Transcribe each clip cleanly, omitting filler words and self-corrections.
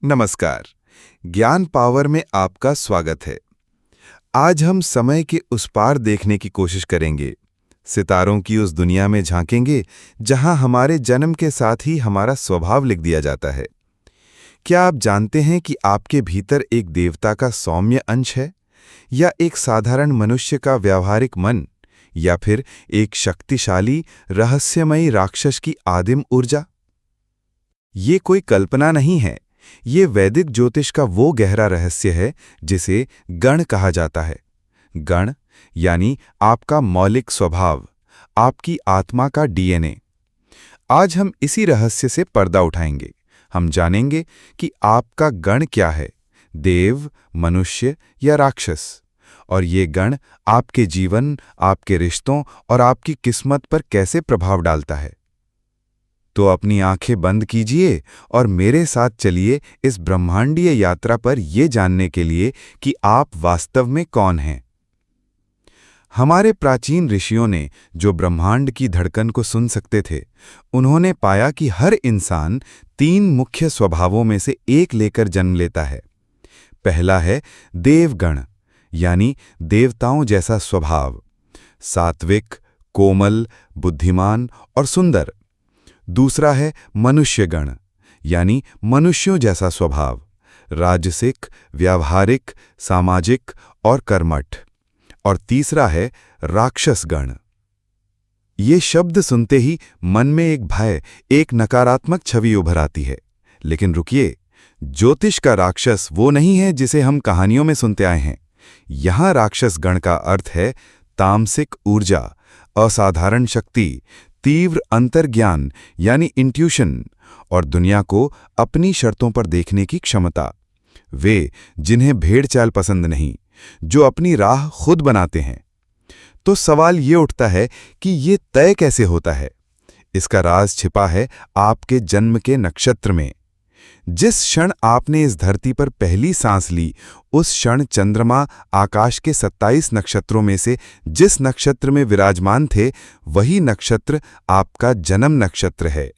नमस्कार। ज्ञान पावर में आपका स्वागत है। आज हम समय के उस पार देखने की कोशिश करेंगे, सितारों की उस दुनिया में झांकेंगे जहां हमारे जन्म के साथ ही हमारा स्वभाव लिख दिया जाता है। क्या आप जानते हैं कि आपके भीतर एक देवता का सौम्य अंश है, या एक साधारण मनुष्य का व्यावहारिक मन, या फिर एक शक्तिशाली रहस्यमयी राक्षस की आदिम ऊर्जा? ये कोई कल्पना नहीं है, ये वैदिक ज्योतिष का वो गहरा रहस्य है जिसे गण कहा जाता है। गण यानी आपका मौलिक स्वभाव, आपकी आत्मा का डीएनए। आज हम इसी रहस्य से पर्दा उठाएंगे। हम जानेंगे कि आपका गण क्या है, देव, मनुष्य या राक्षस, और ये गण आपके जीवन, आपके रिश्तों और आपकी किस्मत पर कैसे प्रभाव डालता है। तो अपनी आंखें बंद कीजिए और मेरे साथ चलिए इस ब्रह्मांडीय यात्रा पर यह जानने के लिए कि आप वास्तव में कौन हैं। हमारे प्राचीन ऋषियों ने जो ब्रह्मांड की धड़कन को सुन सकते थे, उन्होंने पाया कि हर इंसान 3 मुख्य स्वभावों में से एक लेकर जन्म लेता है। पहला है देवगण, यानी देवताओं जैसा स्वभाव, सात्विक, कोमल, बुद्धिमान और सुंदर। दूसरा है मनुष्यगण, यानी मनुष्यों जैसा स्वभाव, राजसिक, व्यावहारिक, सामाजिक और कर्मठ। और तीसरा है राक्षसगण। ये शब्द सुनते ही मन में एक भय, एक नकारात्मक छवि उभर आती है। लेकिन रुकिए, ज्योतिष का राक्षस वो नहीं है जिसे हम कहानियों में सुनते आए हैं। यहां राक्षसगण का अर्थ है तामसिक ऊर्जा, असाधारण शक्ति, तीव्र अंतर्ज्ञान यानी इंट्यूशन, और दुनिया को अपनी शर्तों पर देखने की क्षमता। वे जिन्हें भेड़चाल पसंद नहीं, जो अपनी राह खुद बनाते हैं। तो सवाल ये उठता है कि ये तय कैसे होता है? इसका राज छिपा है आपके जन्म के नक्षत्र में। जिस क्षण आपने इस धरती पर पहली सांस ली, उस क्षण चंद्रमा आकाश के 27 नक्षत्रों में से जिस नक्षत्र में विराजमान थे, वही नक्षत्र आपका जन्म नक्षत्र है।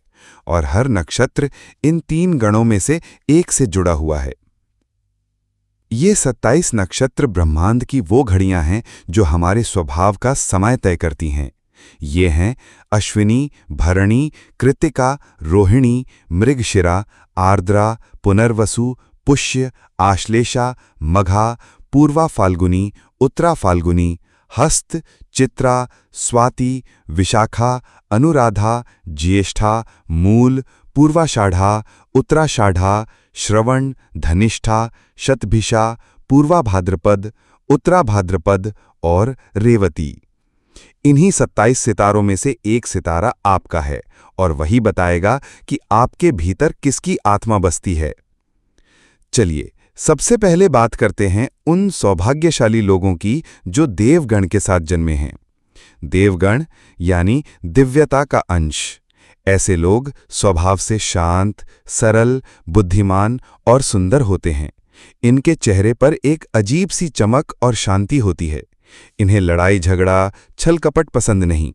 और हर नक्षत्र इन 3 गणों में से एक से जुड़ा हुआ है। ये 27 नक्षत्र ब्रह्मांड की वो घड़ियां हैं जो हमारे स्वभाव का समय तय करती हैं। ये हैं अश्विनी, भरणी, कृत्तिका, रोहिणी, मृगशिरा, आर्द्रा, पुनर्वसु, पुष्य, आश्लेषा, मघा, पूर्वा फाल्गुनी, उत्तरा फाल्गुनी, हस्त, चित्रा, स्वाति, विशाखा, अनुराधा, ज्येष्ठा, मूल, पूर्वाषाढ़ा, उत्तराषाढ़ा, श्रवण, धनिष्ठा, शतभिषा, पूर्वा भाद्रपद, उत्तरा भाद्रपद और रेवती। इन्हीं 27 सितारों में से एक सितारा आपका है, और वही बताएगा कि आपके भीतर किसकी आत्मा बसती है। चलिए सबसे पहले बात करते हैं उन सौभाग्यशाली लोगों की जो देवगण के साथ जन्मे हैं। देवगण यानी दिव्यता का अंश। ऐसे लोग स्वभाव से शांत, सरल, बुद्धिमान और सुंदर होते हैं। इनके चेहरे पर एक अजीब सी चमक और शांति होती है। इन्हें लड़ाई झगड़ा, छल कपट पसंद नहीं।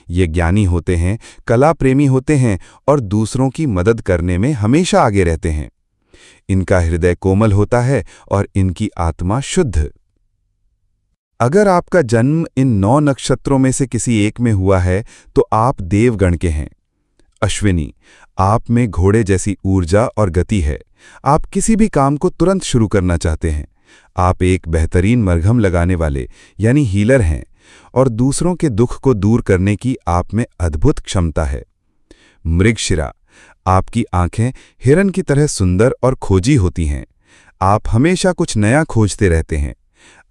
ये ज्ञानी होते हैं, कला प्रेमी होते हैं और दूसरों की मदद करने में हमेशा आगे रहते हैं। इनका हृदय कोमल होता है और इनकी आत्मा शुद्ध। अगर आपका जन्म इन 9 नक्षत्रों में से किसी एक में हुआ है, तो आप देवगण के हैं। अश्विनी, आप में घोड़े जैसी ऊर्जा और गति है। आप किसी भी काम को तुरंत शुरू करना चाहते हैं। आप एक बेहतरीन मरहम लगाने वाले यानी हीलर हैं, और दूसरों के दुख को दूर करने की आप में अद्भुत क्षमता है। मृगशिरा, आपकी आंखें हिरन की तरह सुंदर और खोजी होती हैं। आप हमेशा कुछ नया खोजते रहते हैं।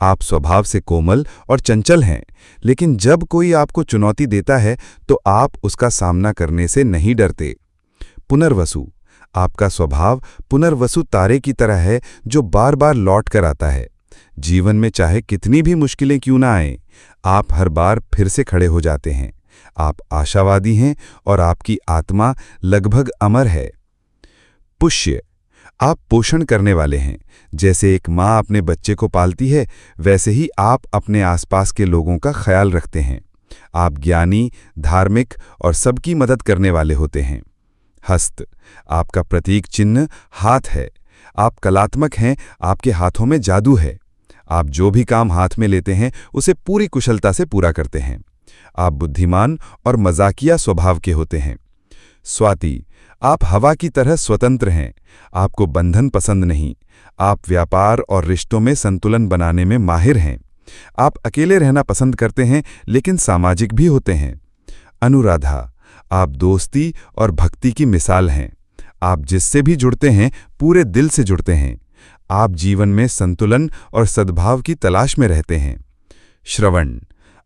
आप स्वभाव से कोमल और चंचल हैं, लेकिन जब कोई आपको चुनौती देता है तो आप उसका सामना करने से नहीं डरते। पुनर्वसु, आपका स्वभाव पुनर्वसु तारे की तरह है जो बार बार लौट कर आता है। जीवन में चाहे कितनी भी मुश्किलें क्यों ना आए, आप हर बार फिर से खड़े हो जाते हैं। आप आशावादी हैं और आपकी आत्मा लगभग अमर है। पुष्य, आप पोषण करने वाले हैं। जैसे एक माँ अपने बच्चे को पालती है, वैसे ही आप अपने आसपास के लोगों का ख्याल रखते हैं। आप ज्ञानी, धार्मिक और सबकी मदद करने वाले होते हैं। हस्त, आपका प्रतीक चिन्ह हाथ है। आप कलात्मक हैं, आपके हाथों में जादू है। आप जो भी काम हाथ में लेते हैं उसे पूरी कुशलता से पूरा करते हैं। आप बुद्धिमान और मजाकिया स्वभाव के होते हैं। स्वाति, आप हवा की तरह स्वतंत्र हैं। आपको बंधन पसंद नहीं। आप व्यापार और रिश्तों में संतुलन बनाने में माहिर हैं। आप अकेले रहना पसंद करते हैं, लेकिन सामाजिक भी होते हैं। अनुराधा, आप दोस्ती और भक्ति की मिसाल हैं। आप जिससे भी जुड़ते हैं पूरे दिल से जुड़ते हैं। आप जीवन में संतुलन और सद्भाव की तलाश में रहते हैं। श्रवण,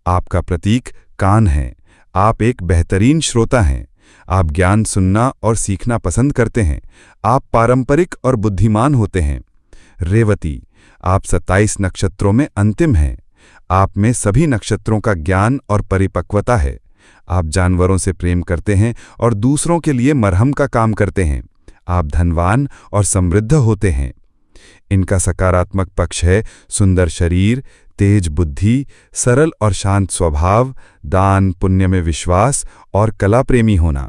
आपका प्रतीक कान है। आप एक बेहतरीन श्रोता हैं। आप ज्ञान सुनना और सीखना पसंद करते हैं। आप पारंपरिक और बुद्धिमान होते हैं। रेवती, आप 27 नक्षत्रों में अंतिम हैं। आप में सभी नक्षत्रों का ज्ञान और परिपक्वता है। आप जानवरों से प्रेम करते हैं और दूसरों के लिए मरहम का काम करते हैं। आप धनवान और समृद्ध होते हैं। इनका सकारात्मक पक्ष है सुंदर शरीर, तेज बुद्धि, सरल और शांत स्वभाव, दान पुण्य में विश्वास और कला प्रेमी होना।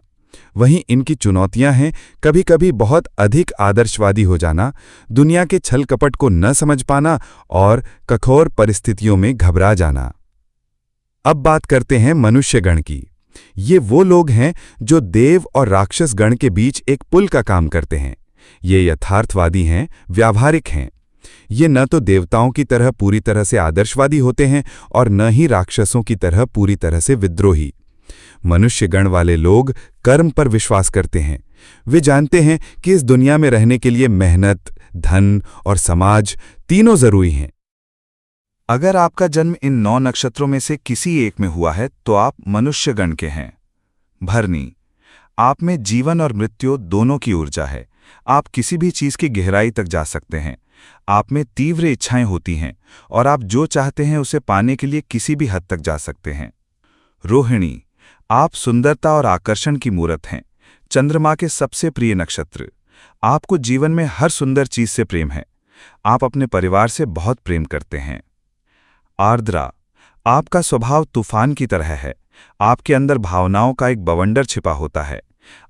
वहीं इनकी चुनौतियां हैं कभी कभी बहुत अधिक आदर्शवादी हो जाना, दुनिया के छल कपट को न समझ पाना और कठोर परिस्थितियों में घबरा जाना। अब बात करते हैं मनुष्य गण की। ये वो लोग हैं जो देव और राक्षस गण के बीच एक पुल का काम करते हैं। ये यथार्थवादी हैं, व्यावहारिक हैं। ये न तो देवताओं की तरह पूरी तरह से आदर्शवादी होते हैं और न ही राक्षसों की तरह पूरी तरह से विद्रोही। मनुष्य गण वाले लोग कर्म पर विश्वास करते हैं। वे जानते हैं कि इस दुनिया में रहने के लिए मेहनत, धन और समाज तीनों जरूरी हैं। अगर आपका जन्म इन 9 नक्षत्रों में से किसी एक में हुआ है तो आप मनुष्य गण के हैं। भरनी, आप में जीवन और मृत्यु दोनों की ऊर्जा है। आप किसी भी चीज की गहराई तक जा सकते हैं। आप में तीव्र इच्छाएं होती हैं और आप जो चाहते हैं उसे पाने के लिए किसी भी हद तक जा सकते हैं। रोहिणी, आप सुंदरता और आकर्षण की मूर्त हैं। चंद्रमा के सबसे प्रिय नक्षत्र। आपको जीवन में हर सुंदर चीज से प्रेम है। आप अपने परिवार से बहुत प्रेम करते हैं। आर्द्रा, आपका स्वभाव तूफान की तरह है। आपके अंदर भावनाओं का एक बवंडर छिपा होता है।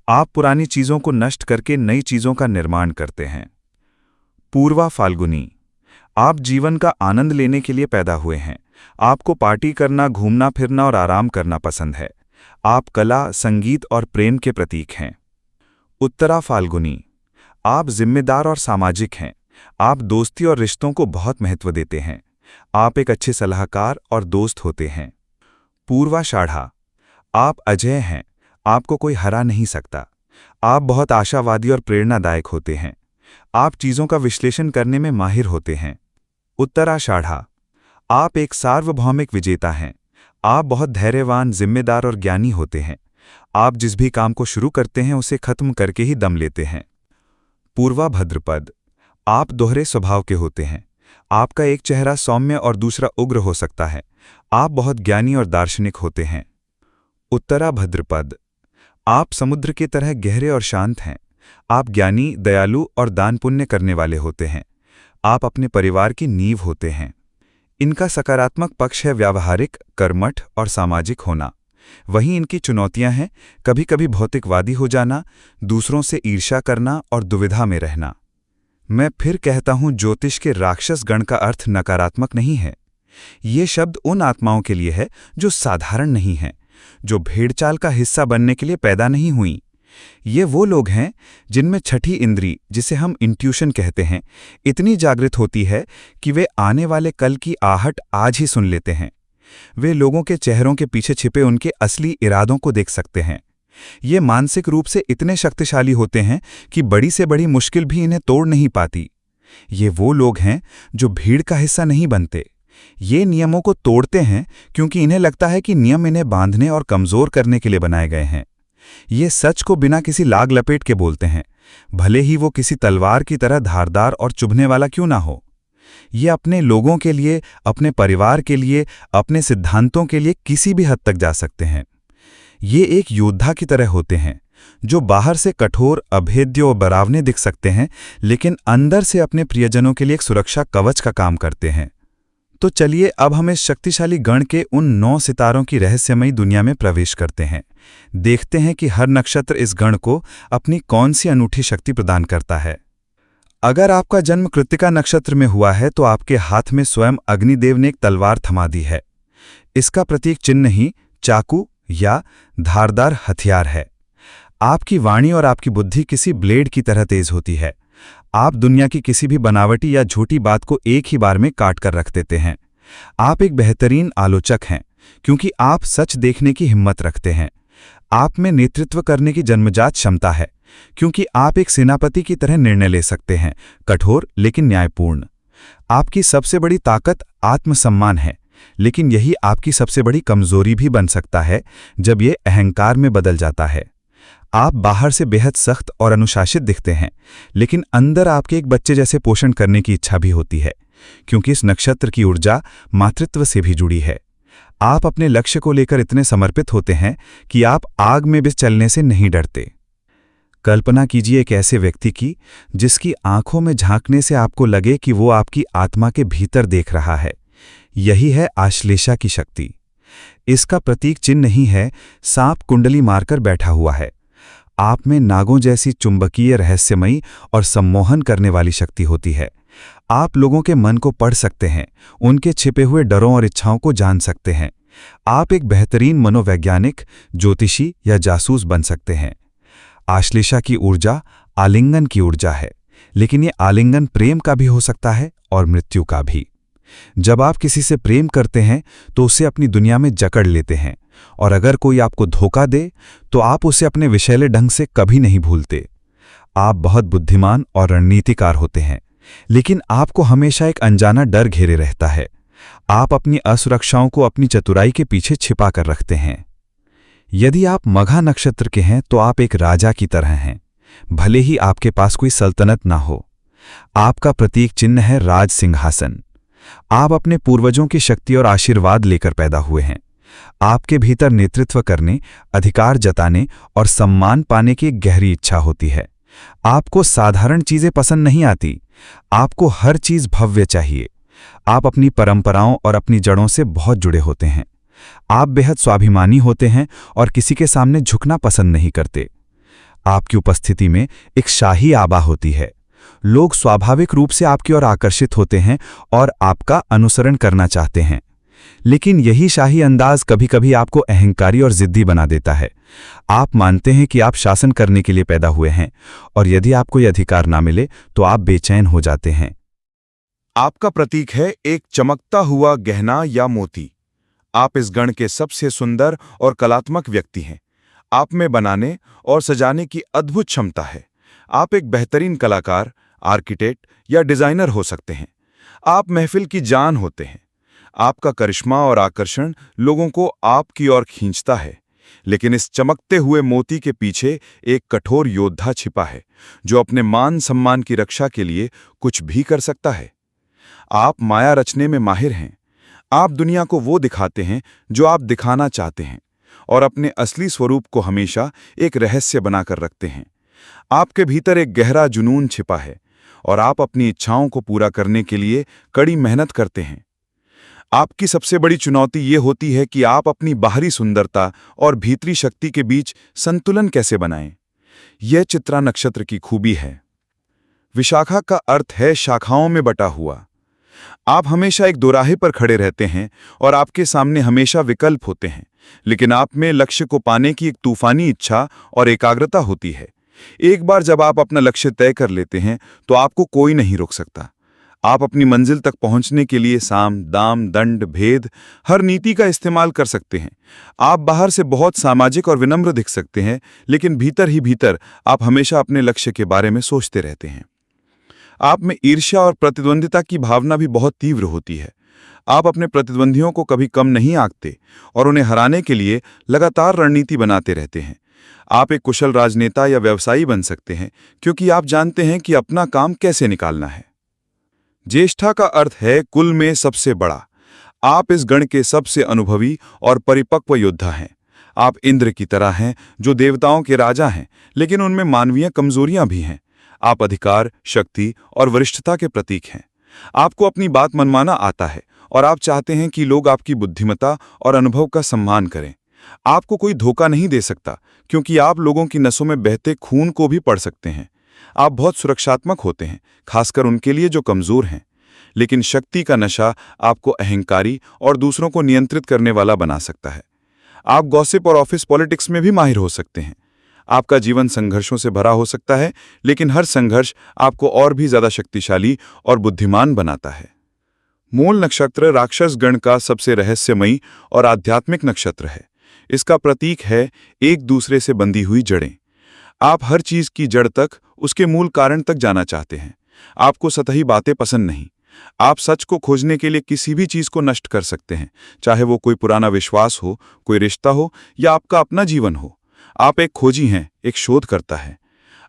आप पुरानी चीजों को नष्ट करके नई चीजों का निर्माण करते हैं। पूर्वा फाल्गुनी, आप जीवन का आनंद लेने के लिए पैदा हुए हैं। आपको पार्टी करना, घूमना फिरना और आराम करना पसंद है। आप कला, संगीत और प्रेम के प्रतीक हैं। उत्तरा फाल्गुनी, आप जिम्मेदार और सामाजिक हैं। आप दोस्ती और रिश्तों को बहुत महत्व देते हैं। आप एक अच्छे सलाहकार और दोस्त होते हैं। पूर्वाषाढ़ा, आप अजेय हैं। आपको कोई हरा नहीं सकता। आप बहुत आशावादी और प्रेरणादायक होते हैं। आप चीजों का विश्लेषण करने में माहिर होते हैं। उत्तराषाढ़ा, आप एक सार्वभौमिक विजेता हैं। आप बहुत धैर्यवान, जिम्मेदार और ज्ञानी होते हैं। आप जिस भी काम को शुरू करते हैं उसे खत्म करके ही दम लेते हैं। पूर्वा भाद्रपद, आप दोहरे स्वभाव के होते हैं। आपका एक चेहरा सौम्य और दूसरा उग्र हो सकता है। आप बहुत ज्ञानी और दार्शनिक होते हैं। उत्तरा भाद्रपद, आप समुद्र की तरह गहरे और शांत हैं। आप ज्ञानी, दयालु और दान पुण्य करने वाले होते हैं। आप अपने परिवार की नींव होते हैं। इनका सकारात्मक पक्ष है व्यावहारिक, कर्मठ और सामाजिक होना। वहीं इनकी चुनौतियां हैं कभी कभी भौतिकवादी हो जाना, दूसरों से ईर्ष्या करना और दुविधा में रहना। मैं फिर कहता हूं, ज्योतिष के राक्षस गण का अर्थ नकारात्मक नहीं है। ये शब्द उन आत्माओं के लिए है जो साधारण नहीं हैं, जो भेड़चाल का हिस्सा बनने के लिए पैदा नहीं हुई। ये वो लोग हैं जिनमें छठी इंद्री, जिसे हम इंट्यूशन कहते हैं, इतनी जागृत होती है कि वे आने वाले कल की आहट आज ही सुन लेते हैं। वे लोगों के चेहरों के पीछे छिपे उनके असली इरादों को देख सकते हैं। ये मानसिक रूप से इतने शक्तिशाली होते हैं कि बड़ी से बड़ी मुश्किल भी इन्हें तोड़ नहीं पाती। ये वो लोग हैं जो भीड़ का हिस्सा नहीं बनते। ये नियमों को तोड़ते हैं क्योंकि इन्हें लगता है कि नियम इन्हें बांधने और कमजोर करने के लिए बनाए गए हैं। ये सच को बिना किसी लाग लपेट के बोलते हैं, भले ही वो किसी तलवार की तरह धारदार और चुभने वाला क्यों ना हो। ये अपने लोगों के लिए, अपने परिवार के लिए, अपने सिद्धांतों के लिए किसी भी हद तक जा सकते हैं। ये एक योद्धा की तरह होते हैं जो बाहर से कठोर, अभेद्य और डरावने दिख सकते हैं, लेकिन अंदर से अपने प्रियजनों के लिए एक सुरक्षा कवच का काम करते हैं। तो चलिए अब हम इस शक्तिशाली गण के उन 9 सितारों की रहस्यमयी दुनिया में प्रवेश करते हैं। देखते हैं कि हर नक्षत्र इस गण को अपनी कौन सी अनूठी शक्ति प्रदान करता है। अगर आपका जन्म कृत्तिका नक्षत्र में हुआ है तो आपके हाथ में स्वयं अग्निदेव ने एक तलवार थमा दी है। इसका प्रतीक चिन्ह ही चाकू या धारदार हथियार है। आपकी वाणी और आपकी बुद्धि किसी ब्लेड की तरह तेज होती है। आप दुनिया की किसी भी बनावटी या झूठी बात को एक ही बार में काट कर रख देते हैं। आप एक बेहतरीन आलोचक हैं क्योंकि आप सच देखने की हिम्मत रखते हैं। आप में नेतृत्व करने की जन्मजात क्षमता है क्योंकि आप एक सेनापति की तरह निर्णय ले सकते हैं, कठोर लेकिन न्यायपूर्ण। आपकी सबसे बड़ी ताकत आत्मसम्मान है, लेकिन यही आपकी सबसे बड़ी कमजोरी भी बन सकता है जब ये अहंकार में बदल जाता है। आप बाहर से बेहद सख्त और अनुशासित दिखते हैं, लेकिन अंदर आपके एक बच्चे जैसे पोषण करने की इच्छा भी होती है, क्योंकि इस नक्षत्र की ऊर्जा मातृत्व से भी जुड़ी है। आप अपने लक्ष्य को लेकर इतने समर्पित होते हैं कि आप आग में भी चलने से नहीं डरते। कल्पना कीजिए एक ऐसे व्यक्ति की जिसकी आंखों में झांकने से आपको लगे कि वो आपकी आत्मा के भीतर देख रहा है। यही है आश्लेषा की शक्ति। इसका प्रतीक चिन्ह नहीं है, सांप कुंडली मारकर बैठा हुआ है। आप में नागों जैसी चुंबकीय, रहस्यमयी और सम्मोहन करने वाली शक्ति होती है। आप लोगों के मन को पढ़ सकते हैं, उनके छिपे हुए डरों और इच्छाओं को जान सकते हैं। आप एक बेहतरीन मनोवैज्ञानिक, ज्योतिषी या जासूस बन सकते हैं। आश्लेषा की ऊर्जा आलिंगन की ऊर्जा है, लेकिन ये आलिंगन प्रेम का भी हो सकता है और मृत्यु का भी। जब आप किसी से प्रेम करते हैं तो उसे अपनी दुनिया में जकड़ लेते हैं, और अगर कोई आपको धोखा दे तो आप उसे अपने विषैले ढंग से कभी नहीं भूलते। आप बहुत बुद्धिमान और रणनीतिकार होते हैं, लेकिन आपको हमेशा एक अनजाना डर घेरे रहता है। आप अपनी असुरक्षाओं को अपनी चतुराई के पीछे छिपा कर रखते हैं। यदि आप मघा नक्षत्र के हैं तो आप एक राजा की तरह हैं, भले ही आपके पास कोई सल्तनत ना हो। आपका प्रतीक चिन्ह है राज सिंहासन। आप अपने पूर्वजों की शक्ति और आशीर्वाद लेकर पैदा हुए हैं। आपके भीतर नेतृत्व करने, अधिकार जताने और सम्मान पाने की एक गहरी इच्छा होती है। आपको साधारण चीजें पसंद नहीं आती, आपको हर चीज भव्य चाहिए। आप अपनी परंपराओं और अपनी जड़ों से बहुत जुड़े होते हैं। आप बेहद स्वाभिमानी होते हैं और किसी के सामने झुकना पसंद नहीं करते। आपकी उपस्थिति में एक शाही आभा होती है। लोग स्वाभाविक रूप से आपकी ओर आकर्षित होते हैं और आपका अनुसरण करना चाहते हैं। लेकिन यही शाही अंदाज कभी-कभी आपको अहंकारी और जिद्दी बना देता है। आप मानते हैं कि आप शासन करने के लिए पैदा हुए हैं, और यदि आपको यह अधिकार ना मिले तो आप बेचैन हो जाते हैं। आपका प्रतीक है एक चमकता हुआ गहना या मोती। आप इस गण के सबसे सुंदर और कलात्मक व्यक्ति हैं। आप में बनाने और सजाने की अद्भुत क्षमता है। आप एक बेहतरीन कलाकार, आर्किटेक्ट या डिजाइनर हो सकते हैं। आप महफिल की जान होते हैं। आपका करिश्मा और आकर्षण लोगों को आपकी ओर खींचता है, लेकिन इस चमकते हुए मोती के पीछे एक कठोर योद्धा छिपा है जो अपने मान सम्मान की रक्षा के लिए कुछ भी कर सकता है। आप माया रचने में माहिर हैं। आप दुनिया को वो दिखाते हैं जो आप दिखाना चाहते हैं, और अपने असली स्वरूप को हमेशा एक रहस्य बनाकर रखते हैं। आपके भीतर एक गहरा जुनून छिपा है, और आप अपनी इच्छाओं को पूरा करने के लिए कड़ी मेहनत करते हैं। आपकी सबसे बड़ी चुनौती ये होती है कि आप अपनी बाहरी सुंदरता और भीतरी शक्ति के बीच संतुलन कैसे बनाएं। यह चित्रा नक्षत्र की खूबी है। विशाखा का अर्थ है शाखाओं में बटा हुआ। आप हमेशा एक दोराहे पर खड़े रहते हैं और आपके सामने हमेशा विकल्प होते हैं, लेकिन आप में लक्ष्य को पाने की एक तूफानी इच्छा और एकाग्रता होती है। एक बार जब आप अपना लक्ष्य तय कर लेते हैं तो आपको कोई नहीं रोक सकता। आप अपनी मंजिल तक पहुंचने के लिए साम, दाम, दंड, भेद, हर नीति का इस्तेमाल कर सकते हैं। आप बाहर से बहुत सामाजिक और विनम्र दिख सकते हैं, लेकिन भीतर ही भीतर आप हमेशा अपने लक्ष्य के बारे में सोचते रहते हैं। आप में ईर्ष्या और प्रतिद्वंदिता की भावना भी बहुत तीव्र होती है। आप अपने प्रतिद्वंदियों को कभी कम नहीं आंकते और उन्हें हराने के लिए लगातार रणनीति बनाते रहते हैं। आप एक कुशल राजनेता या व्यवसायी बन सकते हैं, क्योंकि आप जानते हैं कि अपना काम कैसे निकालना है। ज्येष्ठा का अर्थ है कुल में सबसे बड़ा। आप इस गण के सबसे अनुभवी और परिपक्व योद्धा हैं। आप इंद्र की तरह हैं, जो देवताओं के राजा हैं, लेकिन उनमें मानवीय कमजोरियां भी हैं। आप अधिकार, शक्ति और वरिष्ठता के प्रतीक हैं। आपको अपनी बात मनवाना आता है और आप चाहते हैं कि लोग आपकी बुद्धिमत्ता और अनुभव का सम्मान करें। आपको कोई धोखा नहीं दे सकता, क्योंकि आप लोगों की नसों में बहते खून को भी पढ़ सकते हैं। आप बहुत सुरक्षात्मक होते हैं, खासकर उनके लिए जो कमजोर हैं। लेकिन शक्ति का नशा आपको अहंकारी और दूसरों को नियंत्रित करने वाला बना सकता है। आप गॉसिप और ऑफिस पॉलिटिक्स में भी माहिर हो सकते हैं। आपका जीवन संघर्षों से भरा हो सकता है, लेकिन हर संघर्ष आपको और भी ज्यादा शक्तिशाली और बुद्धिमान बनाता है। मूल नक्षत्र राक्षस गण का सबसे रहस्यमयी और आध्यात्मिक नक्षत्र है। इसका प्रतीक है एक दूसरे से बंधी हुई जड़ें। आप हर चीज की जड़ तक, उसके मूल कारण तक जाना चाहते हैं। आपको सतही बातें पसंद नहीं। आप सच को खोजने के लिए किसी भी चीज को नष्ट कर सकते हैं, चाहे वो कोई पुराना विश्वास हो, कोई रिश्ता हो या आपका अपना जीवन हो। आप एक खोजी हैं, एक शोधकर्ता है।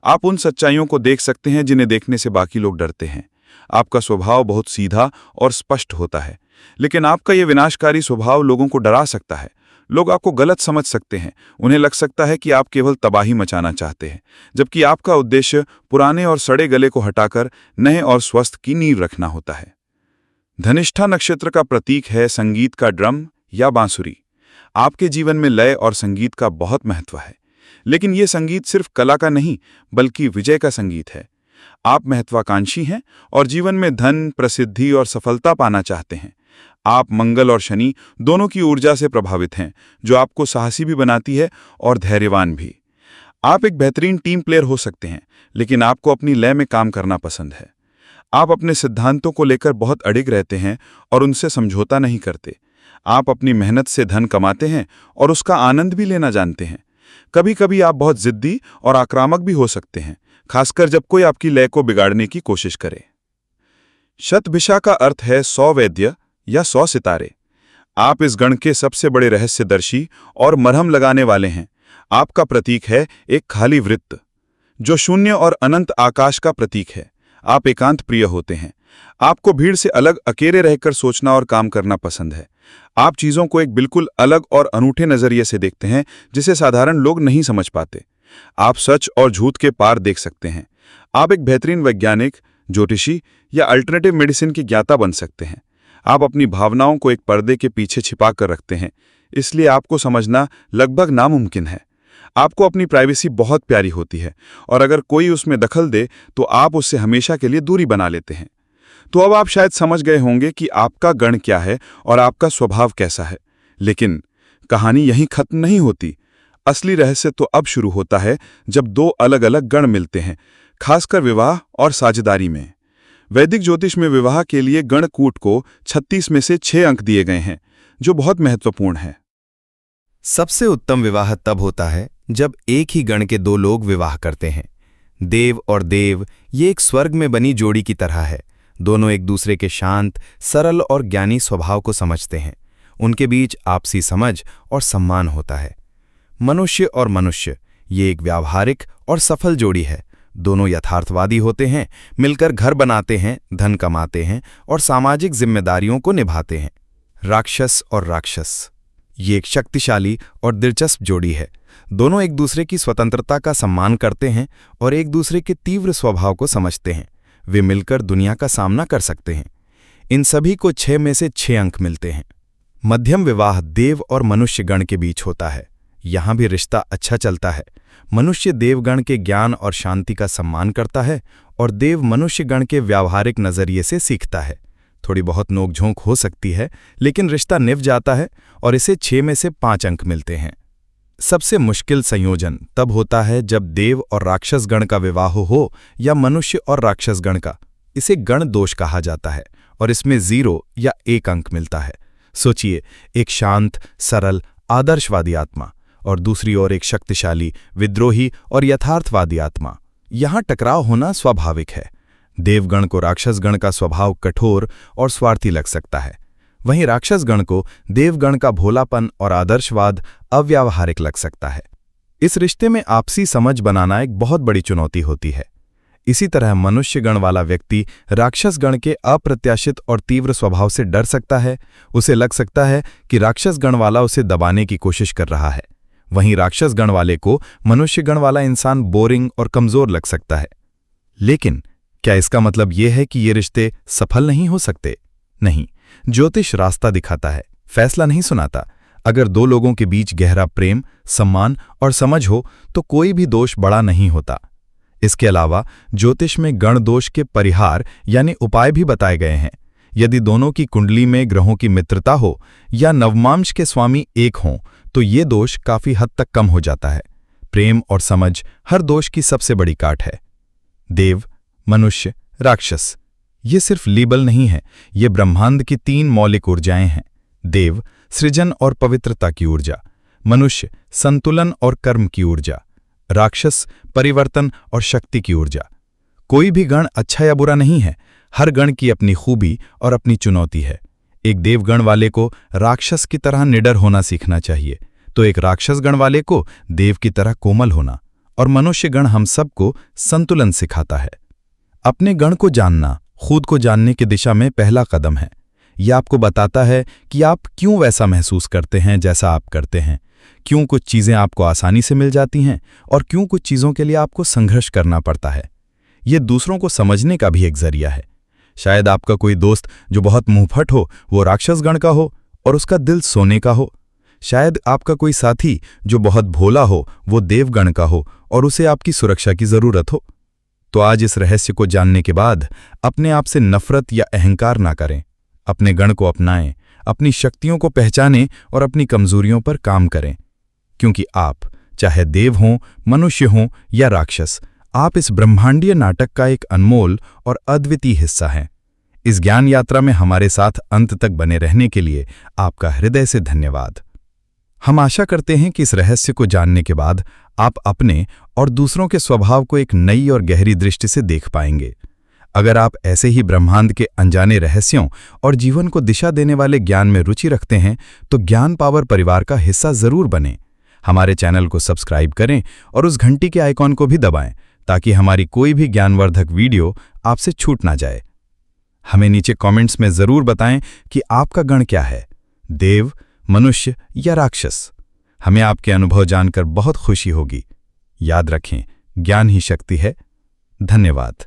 आप उन सच्चाइयों को देख सकते हैं जिन्हें देखने से बाकी लोग डरते हैं। आपका स्वभाव बहुत सीधा और स्पष्ट होता है, लेकिन आपका यह विनाशकारी स्वभाव लोगों को डरा सकता है। लोग आपको गलत समझ सकते हैं। उन्हें लग सकता है कि आप केवल तबाही मचाना चाहते हैं, जबकि आपका उद्देश्य पुराने और सड़े गले को हटाकर नए और स्वस्थ की नींव रखना होता है। धनिष्ठा नक्षत्र का प्रतीक है संगीत का ड्रम या बांसुरी। आपके जीवन में लय और संगीत का बहुत महत्व है, लेकिन यह संगीत सिर्फ कला का नहीं, बल्कि विजय का संगीत है। आप महत्वाकांक्षी हैं और जीवन में धन, प्रसिद्धि और सफलता पाना चाहते हैं। आप मंगल और शनि दोनों की ऊर्जा से प्रभावित हैं, जो आपको साहसी भी बनाती है और धैर्यवान भी। आप एक बेहतरीन टीम प्लेयर हो सकते हैं, लेकिन आपको अपनी लय में काम करना पसंद है। आप अपने सिद्धांतों को लेकर बहुत अडिग रहते हैं और उनसे समझौता नहीं करते। आप अपनी मेहनत से धन कमाते हैं और उसका आनंद भी लेना जानते हैं। कभी कभी आप बहुत जिद्दी और आक्रामक भी हो सकते हैं, खासकर जब कोई आपकी लय को बिगाड़ने की कोशिश करे। शतभिषा का अर्थ है 100 वैद्य या 100 सितारे। आप इस गण के सबसे बड़े रहस्यदर्शी और मरहम लगाने वाले हैं। आपका प्रतीक है एक खाली वृत्त, जो शून्य और अनंत आकाश का प्रतीक है। आप एकांत प्रिय होते हैं। आपको भीड़ से अलग अकेले रहकर सोचना और काम करना पसंद है। आप चीजों को एक बिल्कुल अलग और अनूठे नजरिए से देखते हैं, जिसे साधारण लोग नहीं समझ पाते। आप सच और झूठ के पार देख सकते हैं। आप एक बेहतरीन वैज्ञानिक, ज्योतिषी या अल्टरनेटिव मेडिसिन के ज्ञाता बन सकते हैं। आप अपनी भावनाओं को एक पर्दे के पीछे छिपा कर रखते हैं, इसलिए आपको समझना लगभग नामुमकिन है। आपको अपनी प्राइवेसी बहुत प्यारी होती है और अगर कोई उसमें दखल दे तो आप उससे हमेशा के लिए दूरी बना लेते हैं। तो अब आप शायद समझ गए होंगे कि आपका गण क्या है और आपका स्वभाव कैसा है। लेकिन कहानी यहीं खत्म नहीं होती। असली रहस्य तो अब शुरू होता है जब दो अलग अलग गण मिलते हैं, खासकर विवाह और साझेदारी में। वैदिक ज्योतिष में विवाह के लिए गणकूट को 36 में से 6 अंक दिए गए हैं, जो बहुत महत्वपूर्ण है। सबसे उत्तम विवाह तब होता है जब एक ही गण के दो लोग विवाह करते हैं। देव और देव ये एक स्वर्ग में बनी जोड़ी की तरह है। दोनों एक दूसरे के शांत, सरल और ज्ञानी स्वभाव को समझते हैं। उनके बीच आपसी समझ और सम्मान होता है। मनुष्य और मनुष्य ये एक व्यावहारिक और सफल जोड़ी है। दोनों यथार्थवादी होते हैं, मिलकर घर बनाते हैं, धन कमाते हैं और सामाजिक जिम्मेदारियों को निभाते हैं। राक्षस और राक्षस ये एक शक्तिशाली और दिलचस्प जोड़ी है। दोनों एक दूसरे की स्वतंत्रता का सम्मान करते हैं और एक दूसरे के तीव्र स्वभाव को समझते हैं। वे मिलकर दुनिया का सामना कर सकते हैं। इन सभी को 6 में से 6 अंक मिलते हैं। मध्यम विवाह देव और मनुष्य गण के बीच होता है। यहाँ भी रिश्ता अच्छा चलता है। मनुष्य देवगण के ज्ञान और शांति का सम्मान करता है और देव मनुष्य गण के व्यावहारिक नजरिए से सीखता है। थोड़ी बहुत नोकझोंक हो सकती है, लेकिन रिश्ता निभ जाता है और इसे 6 में से 5 अंक मिलते हैं। सबसे मुश्किल संयोजन तब होता है जब देव और राक्षस गण का विवाह हो या मनुष्य और राक्षस गण का। इसे गण दोष कहा जाता है और इसमें 0 या 1 अंक मिलता है। सोचिए, एक शांत, सरल, आदर्शवादी आत्मा और दूसरी ओर एक शक्तिशाली, विद्रोही और यथार्थवादी आत्मा। यहाँ टकराव होना स्वाभाविक है। देवगण को राक्षसगण का स्वभाव कठोर और स्वार्थी लग सकता है, वहीं राक्षसगण को देवगण का भोलापन और आदर्शवाद अव्यावहारिक लग सकता है। इस रिश्ते में आपसी समझ बनाना एक बहुत बड़ी चुनौती होती है। इसी तरह मनुष्यगण वाला व्यक्ति राक्षसगण के अप्रत्याशित और तीव्र स्वभाव से डर सकता है। उसे लग सकता है कि राक्षसगण वाला उसे दबाने की कोशिश कर रहा है। वहीं राक्षसगण वाले को मनुष्यगण वाला इंसान बोरिंग और कमजोर लग सकता है। लेकिन क्या इसका मतलब यह है कि ये रिश्ते सफल नहीं हो सकते? नहीं, ज्योतिष रास्ता दिखाता है, फैसला नहीं सुनाता। अगर दो लोगों के बीच गहरा प्रेम, सम्मान और समझ हो तो कोई भी दोष बड़ा नहीं होता। इसके अलावा ज्योतिष में गण दोष के परिहार यानी उपाय भी बताए गए हैं। यदि दोनों की कुंडली में ग्रहों की मित्रता हो या नवमांश के स्वामी एक हों तो ये दोष काफी हद तक कम हो जाता है। प्रेम और समझ हर दोष की सबसे बड़ी काट है। देव, मनुष्य, राक्षस ये सिर्फ लेबल नहीं है, ये ब्रह्मांड की 3 मौलिक ऊर्जाएं हैं। देव सृजन और पवित्रता की ऊर्जा, मनुष्य संतुलन और कर्म की ऊर्जा, राक्षस परिवर्तन और शक्ति की ऊर्जा। कोई भी गण अच्छा या बुरा नहीं है, हर गण की अपनी खूबी और अपनी चुनौती है। एक देवगण वाले को राक्षस की तरह निडर होना सीखना चाहिए, तो एक राक्षस गण वाले को देव की तरह कोमल होना। और मनुष्य गण हम सबको संतुलन सिखाता है। अपने गण को जानना खुद को जानने की दिशा में पहला कदम है। यह आपको बताता है कि आप क्यों वैसा महसूस करते हैं जैसा आप करते हैं, क्यों कुछ चीजें आपको आसानी से मिल जाती हैं और क्यों कुछ चीजों के लिए आपको संघर्ष करना पड़ता है। यह दूसरों को समझने का भी एक जरिया है। शायद आपका कोई दोस्त जो बहुत मुंहफट हो वो राक्षस गण का हो और उसका दिल सोने का हो। शायद आपका कोई साथी जो बहुत भोला हो वो देवगण का हो और उसे आपकी सुरक्षा की जरूरत हो। तो आज इस रहस्य को जानने के बाद अपने आप से नफरत या अहंकार ना करें। अपने गण को अपनाएं, अपनी शक्तियों को पहचानें और अपनी कमजोरियों पर काम करें। क्योंकि आप चाहे देव हों, मनुष्य हों या राक्षस, आप इस ब्रह्मांडीय नाटक का एक अनमोल और अद्वितीय हिस्सा हैं। इस ज्ञान यात्रा में हमारे साथ अंत तक बने रहने के लिए आपका हृदय से धन्यवाद। हम आशा करते हैं कि इस रहस्य को जानने के बाद आप अपने और दूसरों के स्वभाव को एक नई और गहरी दृष्टि से देख पाएंगे। अगर आप ऐसे ही ब्रह्मांड के अनजाने रहस्यों और जीवन को दिशा देने वाले ज्ञान में रुचि रखते हैं तो ज्ञान पावर परिवार का हिस्सा जरूर बनें। हमारे चैनल को सब्सक्राइब करें और उस घंटी के आइकॉन को भी दबाएं ताकि हमारी कोई भी ज्ञानवर्धक वीडियो आपसे छूट ना जाए। हमें नीचे कमेंट्स में जरूर बताएं कि आपका गण क्या है, देव, मनुष्य या राक्षस। हमें आपके अनुभव जानकर बहुत खुशी होगी। याद रखें, ज्ञान ही शक्ति है। धन्यवाद।